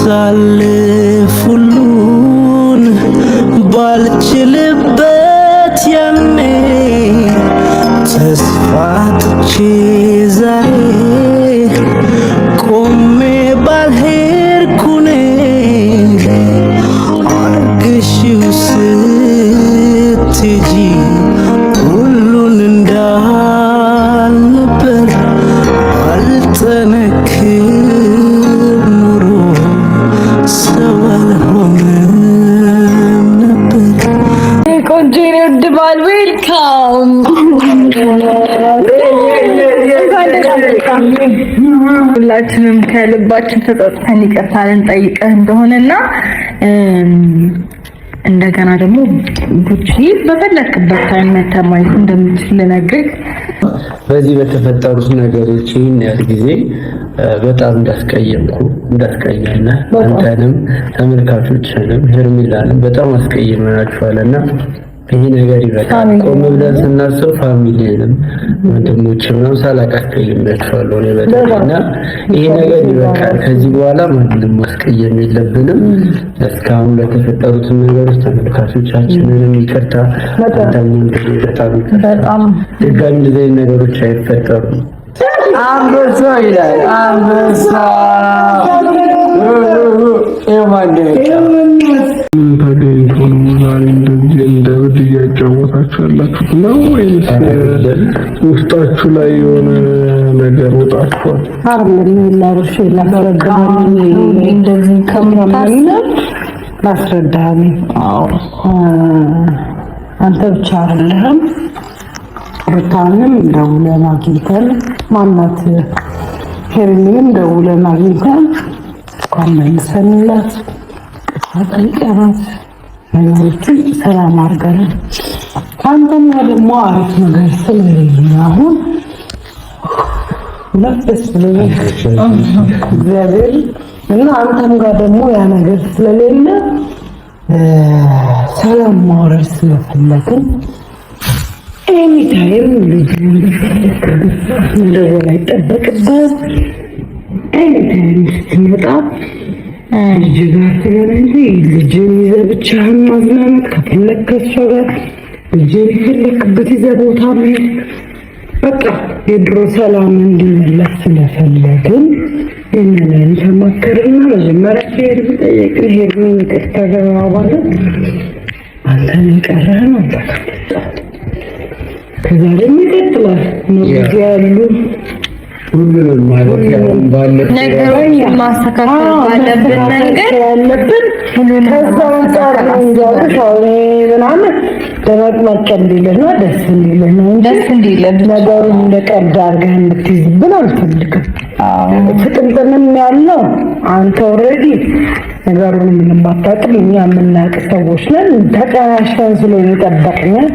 ሳልፍ ሁሉን ባልችልበት ያኔ ተስፋ አጥቼ ዛሬ ቆሜ ባልሄድኩኔ አርግሽው ስትሄጂ ሁሉን እንዳልነበር አልጠነክር ኑሮ ሰው አልሆነም ነበር። ቆንጆ ይወድባል። ዌልካም ሁላችንም ከልባችን ተጸጽተን ይቅርታ ልንጠይቅህ እንደሆነና እንደገና ደግሞ ጉቺ በፈለክበት ታይም ማየት እንደምትችል ልነግርህ። በዚህ በተፈጠሩት ነገሮች ይህን ያህል ጊዜ በጣም እንዳስቀየምነ አንተንም ተመልካቾችንም ሄርሜላንም በጣም አስቀይመናችኋልና ይሄ ነገር ይበቃል። ቆም ብለን ስናስብ ፋሚሊንም ወንድሞችም ነው ሳላቀየምናችኋለሁ ነው በጣምና ይሄ ነገር ይበቃል። ከዚህ በኋላ ማንንም ማስቀየም የለብንም። እስካሁን ለተፈጠሩት ነገሮች ተመልካቾቻችንንም ይቅርታ በጣም ድጋሚ እንደዚህ ነገሮች አይፈጠሩም። አንበሳ ይላል አንበሳ እንደብድ እያጫወታችሁ ያላችሁት ነው ወይስ ውስጣችሁ ላይ የሆነ ነገር ወጣችኋል? እንደዚህ ከምታስብ ላስረዳህ። አንተ ብቻ አይደለህም፣ ሩታንም ደውለን አግኝተን ማናት ሄርሜላንም ደውለን አግኝተን መልሰንላት ጠይቀናት ነገሮችን ሰላም አድርገን ከአንተም ደግሞ አሪፍ ነገር ስለሌለ አሁን ደስ ብሎኛል እግዚአብሔር እና አንተም ጋር ደግሞ ያ ነገር ስለሌለ ሰላም ማውረድ ስለፈለግን ኤኒታይም ልጅ እንደሆነ አይጠበቅበት ኤኒታይም ስትመጣ ልጅ ጋር ትገናኝ ልጅን ይዘህ ብቻህን ማዝናናት ከፈለግ ከእሷ ጋር ልጅን የፈለክበት ይዘህ ቦታ መሄድ በቃ የድሮ ሰላም እንዲመለስ ስለፈለግን ይህንን ተማከርና መጀመሪያ ሄድ ብጠየቅ ሄድ ምን ይቅርታ ተባባልን። አንተን የቀረህ ነው ከዛ ደግሞ ይቀጥላል እነዚህ ያሉ ሁሉንም ማለት ነገሮችን ማስተካከል ባለብን መንገድ ያለብን ሁሉንም ተሳውጣር ነው ምናምን ለማጥማት እንዲለና ደስ እንዲለን ነገሩን እንደቀልድ አድርገህ እንድትይዝብን አልፈልግም። ፍጥንጥንም ያለው አንተ ኦልሬዲ ነገሩን ምንም አታውቅም፣ እኛ የምናውቅ ሰዎች ነን። ተቀናሽተን ስለሆነ የጠበቅን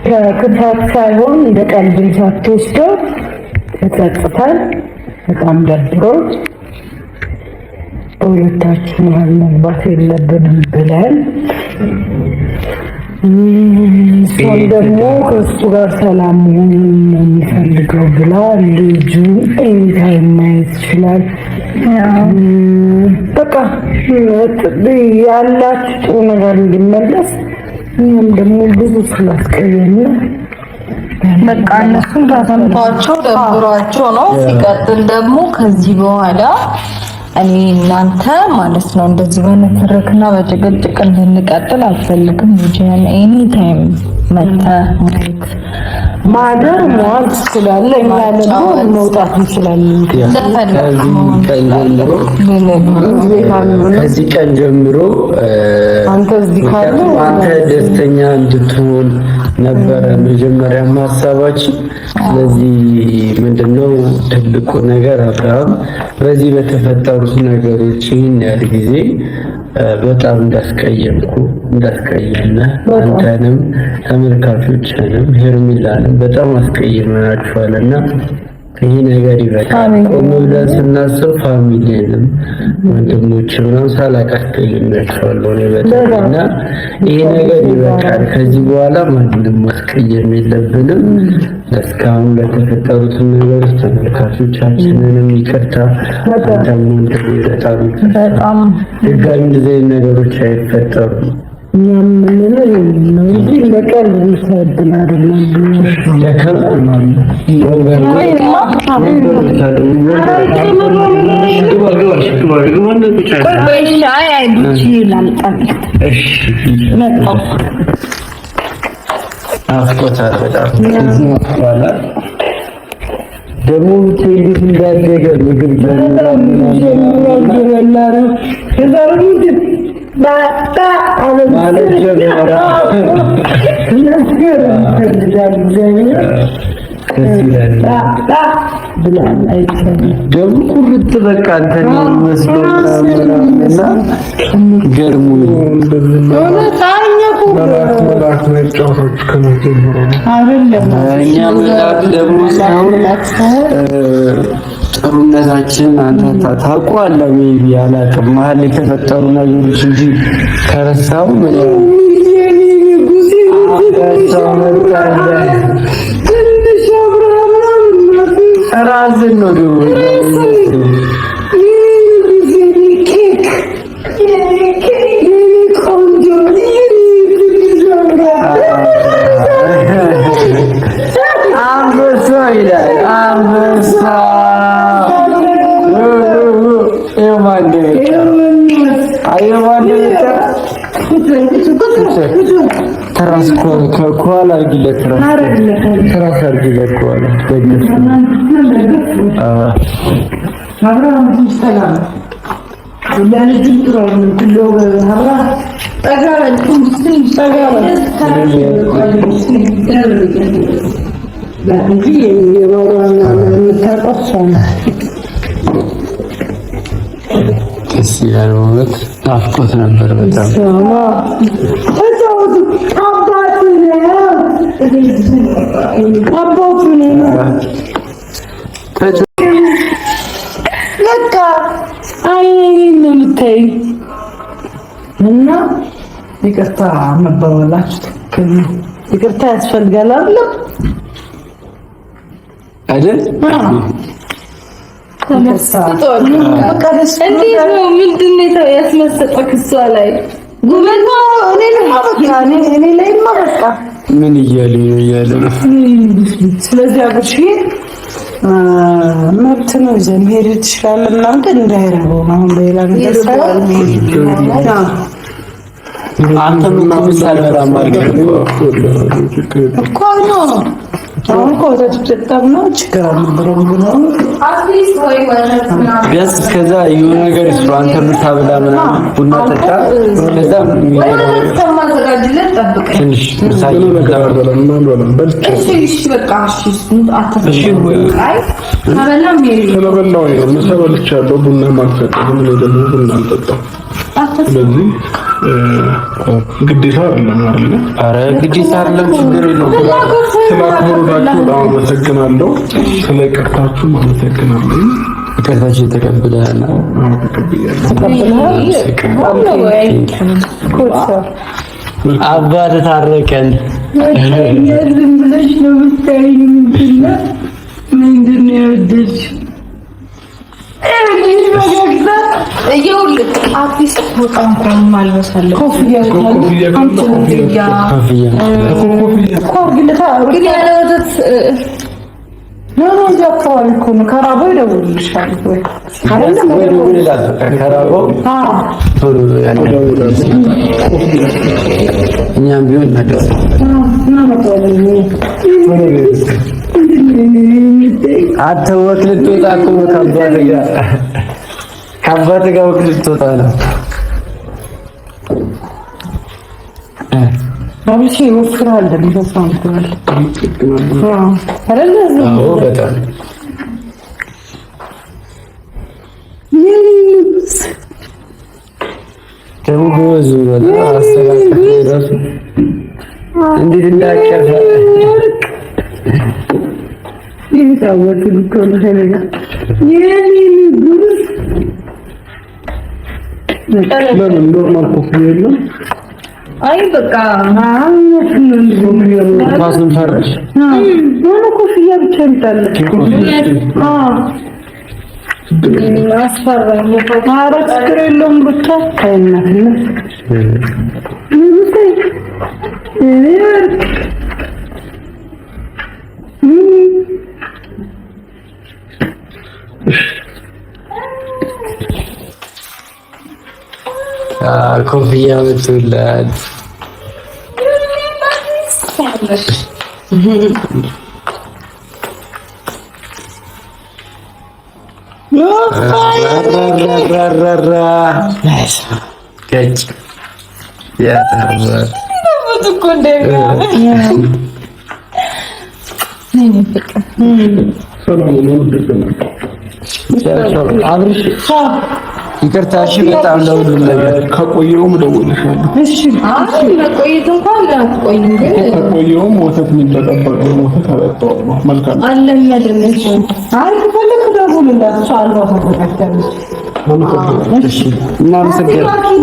ከክፋት ሳይሆን እንደ ቀልድ ሳትወስደው ተጸጽተን በጣም ደብሮት ሁለታችን መሀል መግባት የለብንም ብለን እሷም ደግሞ ከእሱ ጋር ሰላም መሆን ነው የሚፈልገው ብላ ልጁ ኤኒታይም ማየት ይችላል። በቃ ያላችሁ ጥሩ ነገር እንዲመለስ እኛም ደግሞ ብዙ ስላስቀየምነ በቃ እነሱም ተሰምቷቸው ደብሯቸው ነው። ሲቀጥል ደግሞ ከዚህ በኋላ እኔ እናንተ ማለት ነው እንደዚህ በንትርክና በጭቅጭቅ እንድንቀጥል አልፈልግም። ልጅን ኤኒ ታይም መጣ ማደር መዋል ትችላለህ፣ እኛ ደግሞ መውጣት እንችላለን። ከዚህ ቀን ጀምሮ አንተ እዚህ ካለ አንተ ደስተኛ እንድትሆን ነበረ መጀመሪያ ሀሳባችን። ስለዚህ ምንድነው ትልቁ ነገር አብርሃም በዚህ በተፈጠሩት ነገሮች ይህን ያህል ጊዜ በጣም እንዳስቀየምነ አንተንም ተመልካቾችንም ሄርሜላንም በጣም አስቀይመናችኋልና ይሄ ነገር ይበቃል። ቆም ብለን ስናስብ ፋሚሊንም ወንድሞችም ነው ሳላቀርጥልናቸዋለሁ ነው በተና ይሄ ነገር ይበቃል። ከዚህ በኋላ ማንንም ማስቀየም የለብንም። እስካሁን ለተፈጠሩት ነገሮች ተመልካቾቻችንንም ይቅርታ አንተም በጣም ድጋሚ እንደዚህ ነገሮች አይፈጠሩም። ደግሞ ትንሽ እንዳደገ ምግብ ደግሞ ቁርጥ በቃ እንትን መስሎና ገርሙኝ ጥሩነታችን አንተ ታውቀዋለህ። ሜቢ አላውቅም መሀል የተፈጠሩ ነገሮች እንጂ ከረሳው ምን ራስን ነው ደግሞ ከኋላ አድርጊለት ትራስ አድርጊለት ከኋላ ደስ ይላል። ማለት ናፍቆት ነበር በጣም በቃ አይኔን ነው የምታይ እና ይቅርታ መባባላችሁ ይቅርታ ያስፈልጋል አይደል? ምንድን ነው ያስመሰጠክ እሷ ላይ ምን እያሉ ነው? ስለዚህ አብርሽ መብት ነው ይዘን ሄድ ትችላለህ ምናምን ግን እንዳይረበው ነው። አሁን በሌላ ነገር ሳይሆን አንተም ምሳሌ በጣም አድርገህ እኮ ነው አሁን ኮታች ተጣብና ችግር አልነበረም ብለው አትሊስት ወይ ቢያንስ ከዛ የሆነ ነገር ይስሩ። አንተ ምታብላ ምናምን ቡና ጠጣ ከዛ ተማዘጋጅለት ጠብቀኝ ትንሽ ምሳሌ እሺ በቃ እሺ አይ ታበላም ስለበላው ነው መሰበልቻለሁ። ቡና ማልጠጣም ነው ደግሞ ቡና አልጠጣም። ስለዚህ ግዴታ አይደለም አይደል? ኧረ ግዴታ አይደለም፣ ችግር የለውም። ስላክብሮታችሁ በጣም አመሰግናለሁ። ስለ ይቅርታችሁ አመሰግናለሁ። ይቅርታችሁ ተቀብለናል። አባት ታረቀን። ዝም ብለሽ ነው የምታይኝ። ምንድን ነው የወደድሽው? አዲስ ቦታ እንኳን ማልበስ አለ። ኮፍያ አካባቢ እኮ ነው። ከራቦ ይደውልልሻል ወይ እኛም ቢሆን ነገር አተወክ ልትወጣ እኮ ከአባትህ ጋር ወክ ልትወጣ ነው። አብሽ ይወፍራል እንደምታሳምቷል። አዎ በጣም ደግሞ ጎበዝ ነው። አስተካክለ ራሱ እንዴት እንዳቀፈ ይታወቅ ልትሆን ስለኛ የኔ ጉርስ ለምን ኖርማል ኮፍያ የለም? አይ በቃ ራስን ፈረሽ ሆኖ ኮፍያ ብቻ ይጣል። አስፈራኝ። ኧረ ችግር የለውም ብቻ ከእናትነት ኮፍያ ብትውላት አብርሽ ይቅርታ እሺ፣ በጣም ለሁሉም ነገር ከቆየውም እደውልልሻለሁ። እሺ አይ መቆየት እንኳን ላትቆይ ግን ከቆየውም ወተት የሚጠጣበት ወተት አጠጣዋለሁ። መልካም አለም ያደረሽ አይ ከፈለክ ደውልላት። እሷ አልባ ተፈቀደች። እሺ እናመሰግናለን።